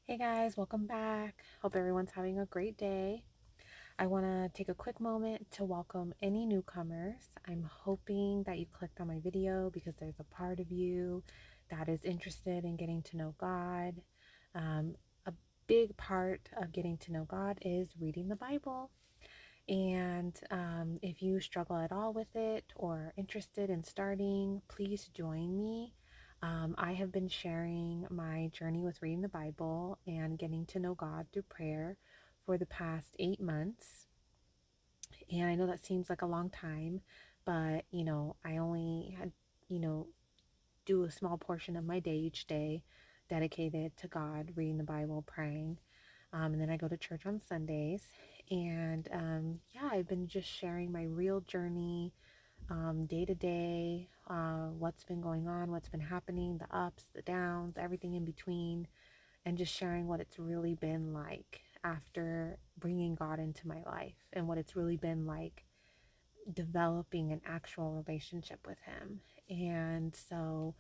Hey guys, welcome back. Hope everyone's having a great day. I want to take a quick moment to welcome any newcomers. I'm hoping that you clicked on my video because there's a part of you that is interested in getting to know God. A big part of getting to know God is reading the Bible. And if you struggle at all with it or interested in starting, please join me. I have been sharing my journey with reading the Bible and getting to know God through prayer for the past 8 months. And I know that seems like a long time, but I only had, you know, do a small portion of my day each day dedicated to God, reading the Bible, praying. And then I go to church on Sundays. And yeah, I've been just sharing my real journey, day to day, what's been going on, what's been happening, the ups, the downs, everything in between, and just sharing what it's really been like after bringing God into my life and what it's really been like developing an actual relationship with Him. And so,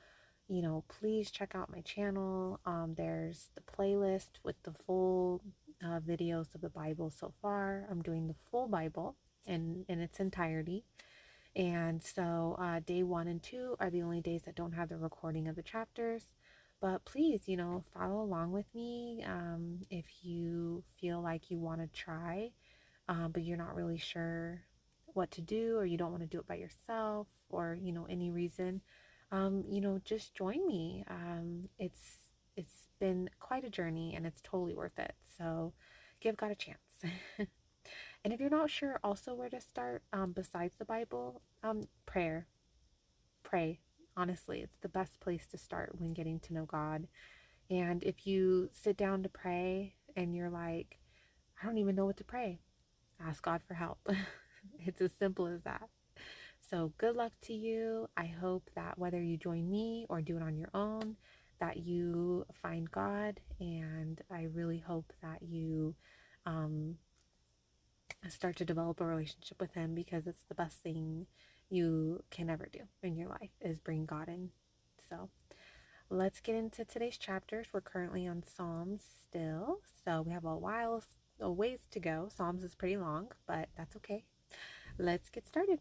please check out my channel. There's the playlist with the full videos of the Bible so far. I'm doing the full Bible in its entirety. And so, day 1 and 2 are the only days that don't have the recording of the chapters. But please, follow along with me if you feel like you want to try, but you're not really sure what to do, or you don't want to do it by yourself, or any reason. Just join me. It's been quite a journey, and it's totally worth it. So, give God a chance. And if you're not sure also where to start, besides the Bible, prayer. Pray. Honestly, it's the best place to start when getting to know God. And if you sit down to pray and you're like, I don't even know what to pray, ask God for help. It's as simple as that. So good luck to you. I hope that whether you join me or do it on your own, that you find God. And I really hope that you um, start to develop a relationship with Him, because it's the best thing you can ever do in your life is bring God in. So let's get into today's chapters. We're currently on Psalms still, so we have a ways to go. Psalms is pretty long, but that's okay. Let's get started.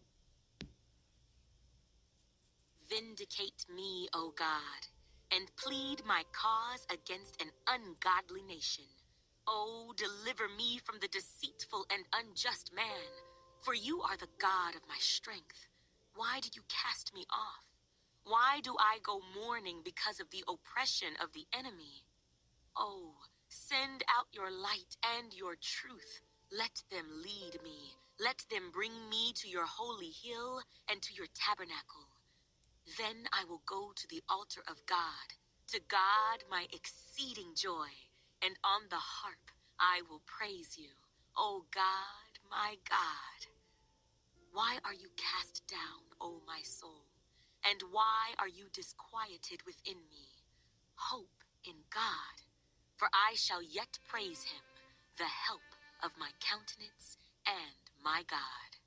Vindicate me, O God, and plead my cause against an ungodly nation. O deliver me from the deceitful and unjust man, for you are the God of my strength. Why do you cast me off? Why do I go mourning because of the oppression of the enemy? Oh, send out your light and your truth. Let them lead me. Let them bring me to your holy hill and to your tabernacle. Then I will go to the altar of God, to God my exceeding joy, and on the harp I will praise you, O God, my God. Why are you cast down, O my soul? And why are you disquieted within me? Hope in God, for I shall yet praise him, the help of my countenance and my God.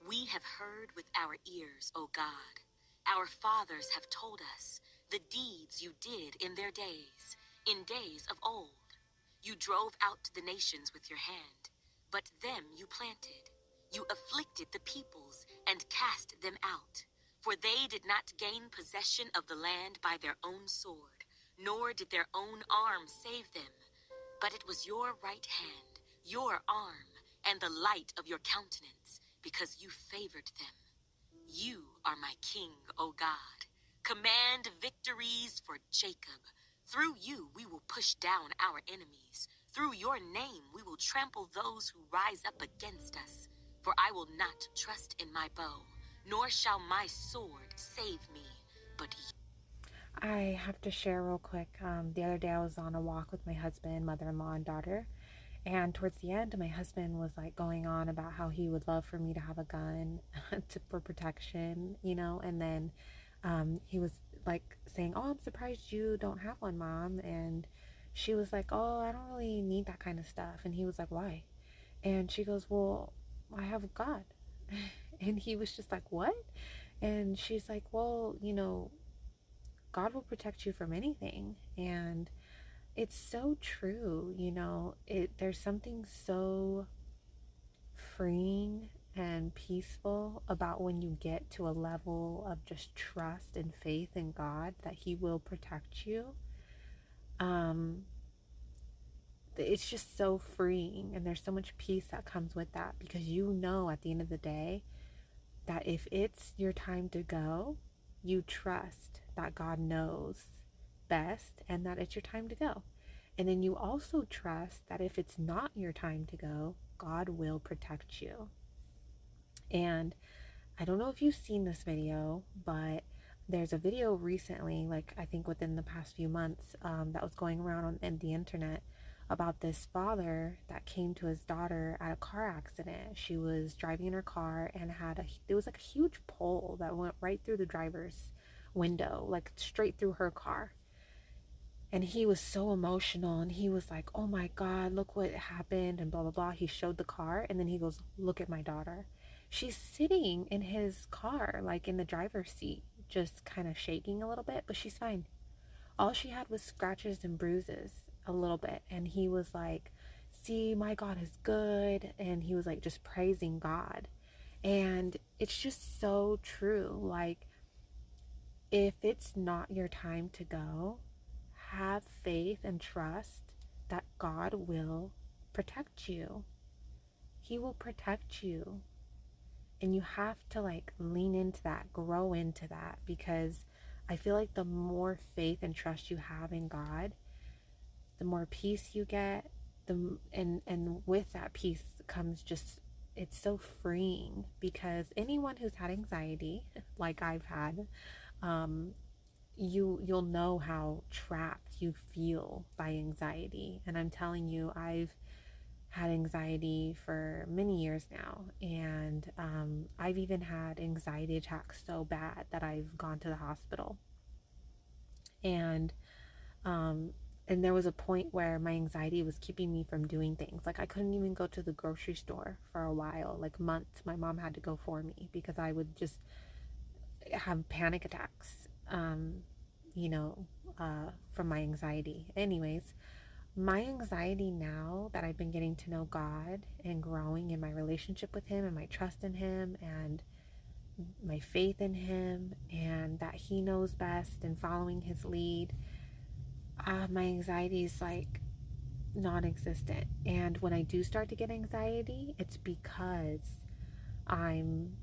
We have heard with our ears, O God. Our fathers have told us the deeds you did in days of old. You drove out the nations with your hand, but them you planted. You afflicted the peoples and cast them out, for they did not gain possession of the land by their own sword, nor did their own arm save them. But it was your right hand, your arm, and the light of your countenance, because you favored them. You are my king, O God. Command victories for Jacob. Through you we will push down our enemies. Through your name we will trample those who rise up against us. For I will not trust in my bow, nor shall my sword save me, but you. I have to share real quick. The other day I was on a walk with my husband, mother-in-law, and daughter. And towards the end, my husband was like going on about how he would love for me to have a gun for protection, and then he was like saying, "Oh, I'm surprised you don't have one, Mom." And she was like, "Oh, I don't really need that kind of stuff." And he was like, "Why?" And she goes, "Well, I have God." And he was just like, "What?" And she's like, "Well, God will protect you from anything. And it's so true, there's something so freeing and peaceful about when you get to a level of just trust and faith in God that He will protect you. Um, it's just so freeing, and there's so much peace that comes with that, because at the end of the day that if it's your time to go, you trust that God knows best and that it's your time to go. And then you also trust that if it's not your time to go, God will protect you. And I don't know if you've seen this video, but there's a video recently, like I think within the past few months, that was going around on the internet about this father that came to his daughter at a car accident. She was driving in her car and there was like a huge pole that went right through the driver's window, like straight through her car. And he was so emotional, and he was like, oh my God, look what happened, and blah, blah, blah. He showed the car, and then he goes, look at my daughter. She's sitting in his car, like in the driver's seat, just kind of shaking a little bit, but she's fine. All she had was scratches and bruises a little bit. And he was like, see, my God is good. And he was like just praising God. And it's just so true. Like, if it's not your time to go, have faith and trust that God will protect you. He will protect you. And you have to like lean into that, grow into that, because I feel like the more faith and trust you have in God, the more peace you get, and with that peace comes just, it's so freeing, because anyone who's had anxiety like I've had, you'll know how trapped you feel by anxiety. And I'm telling you, I've had anxiety for many years now, and I've even had anxiety attacks so bad that I've gone to the hospital. And and there was a point where my anxiety was keeping me from doing things. Like, I couldn't even go to the grocery store for a while, like months. My mom had to go for me because I would just have panic attacks, from my anxiety. Anyways, my anxiety, now that I've been getting to know God and growing in my relationship with Him and my trust in Him and my faith in Him, and that He knows best and following His lead, my anxiety is like non-existent. And when I do start to get anxiety, it's because I'm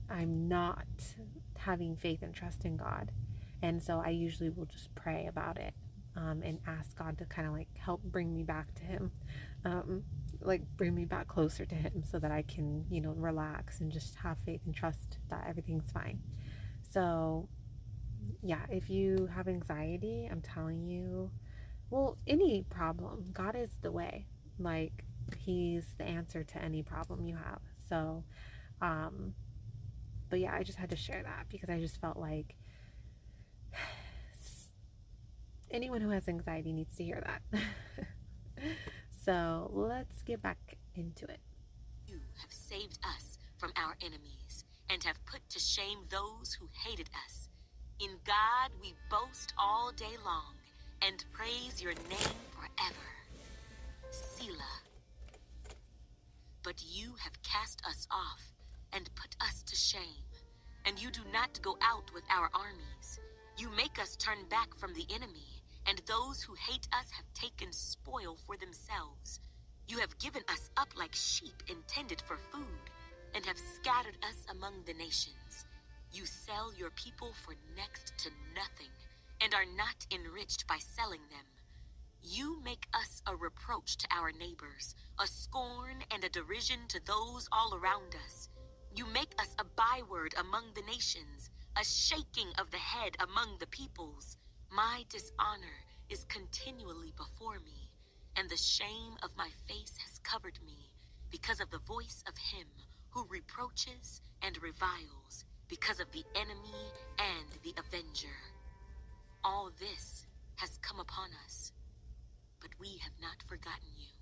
not having faith and trust in God. And so I usually will just pray about it, and ask God to kind of like help bring me back to Him, like bring me back closer to Him, so that I can, relax and just have faith and trust that everything's fine. So yeah, if you have anxiety, I'm telling you, well, any problem, God is the way. Like, He's the answer to any problem you have. So, but yeah, I just had to share that because I just felt like anyone who has anxiety needs to hear that. So let's get back into it. You have saved us from our enemies and have put to shame those who hated us. In God we boast all day long and praise your name forever. Selah. But you have cast us off and put us to shame, and you do not go out with our armies. You make us turn back from the enemy, and those who hate us have taken spoil for themselves. You have given us up like sheep intended for food, and have scattered us among the nations. You sell your people for next to nothing, and are not enriched by selling them. You make us a reproach to our neighbors, a scorn and a derision to those all around us. You make us a byword among the nations, a shaking of the head among the peoples. My dishonor is continually before me, and the shame of my face has covered me, because of the voice of him who reproaches and reviles, because of the enemy and the avenger. All this has come upon us. But we have not forgotten you,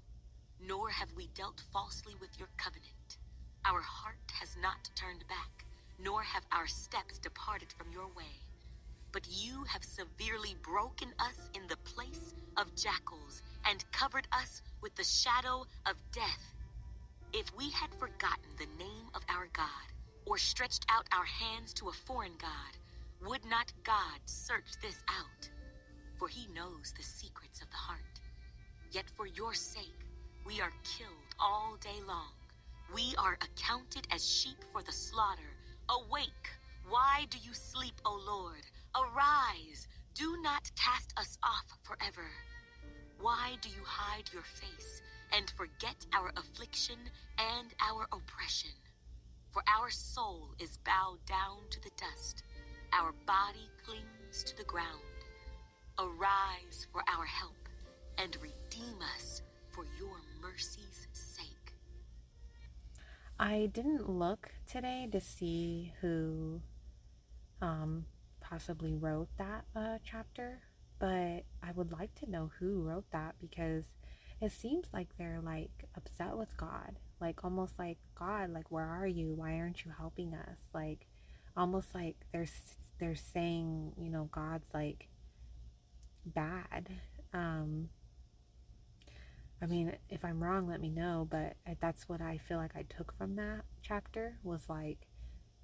nor have we dealt falsely with your covenant. Our heart has not turned back, nor have our steps departed from your way. but you have severely broken us in the place of jackals and covered us with the shadow of death. If we had forgotten the name of our God, or stretched out our hands to a foreign God, would not God search this out? For he knows the secrets of the heart. Yet for your sake, we are killed all day long. We are accounted as sheep for the slaughter. Awake! Why do you sleep, O Lord? Arise! Do not cast us off forever. Why do you hide your face and forget our affliction and our oppression? For our soul is bowed down to the dust. Our body clings to the ground. Arise for our help and redeem us for your mercy's sake. I didn't look today to see who possibly wrote that chapter, but I would like to know who wrote that, because it seems like they're like upset with God, like almost like, God, like, where are you? Why aren't you helping us? Like almost like they're saying, you know, God's like bad. I mean, if I'm wrong, let me know, but that's what I feel like I took from that chapter, was like,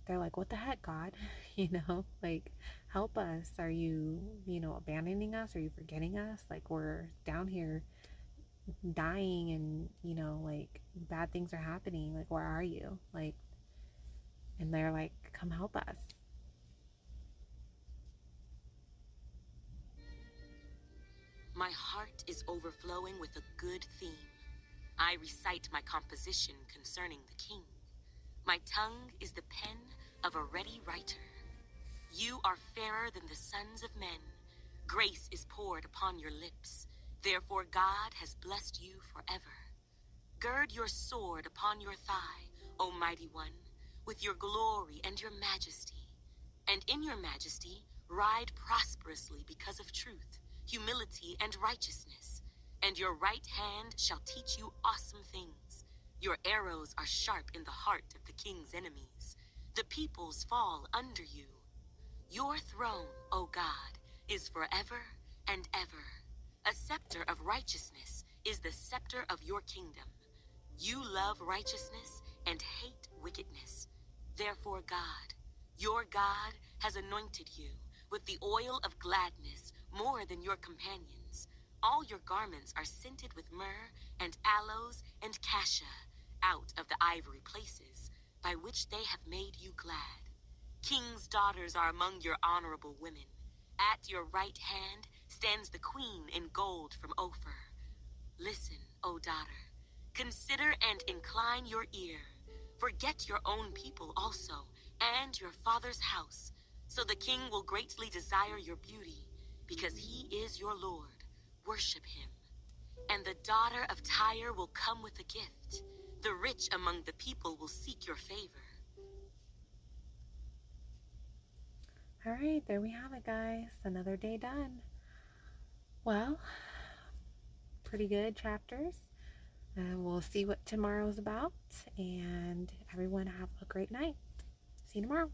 they're like, what the heck, God? You know, like, help us. Are you, you know, abandoning us? Are you forgetting us? Like, we're down here dying and, you know, like, bad things are happening. Like, where are you? Like, and they're like, come help us. My heart is overflowing with a good theme. I recite my composition concerning the king. My tongue is the pen of a ready writer. You are fairer than the sons of men. Grace is poured upon your lips. Therefore God has blessed you forever. Gird your sword upon your thigh, O mighty one, with your glory and your majesty. And in your majesty, ride prosperously because of truth, humility, and righteousness. And your right hand shall teach you awesome things. Your arrows are sharp in the heart of the king's enemies. The peoples fall under you. Your throne, O God, is forever and ever. A scepter of righteousness is the scepter of your kingdom. You love righteousness and hate wickedness. Therefore, God, your God, has anointed you with the oil of gladness more than your companions. All your garments are scented with myrrh and aloes and cassia out of the ivory places by which they have made you glad. King's daughters are among your honorable women. At your right hand stands the queen in gold from Ophir. Listen, O daughter. Consider and incline your ear. Forget your own people also, and your father's house, so the king will greatly desire your beauty, because he is your Lord. Worship him. And the daughter of Tyre will come with a gift. The rich among the people will seek your favor. All right, there we have it, guys. Another day done. Well, pretty good chapters. We'll see what tomorrow's about, and everyone have a great night. See you tomorrow.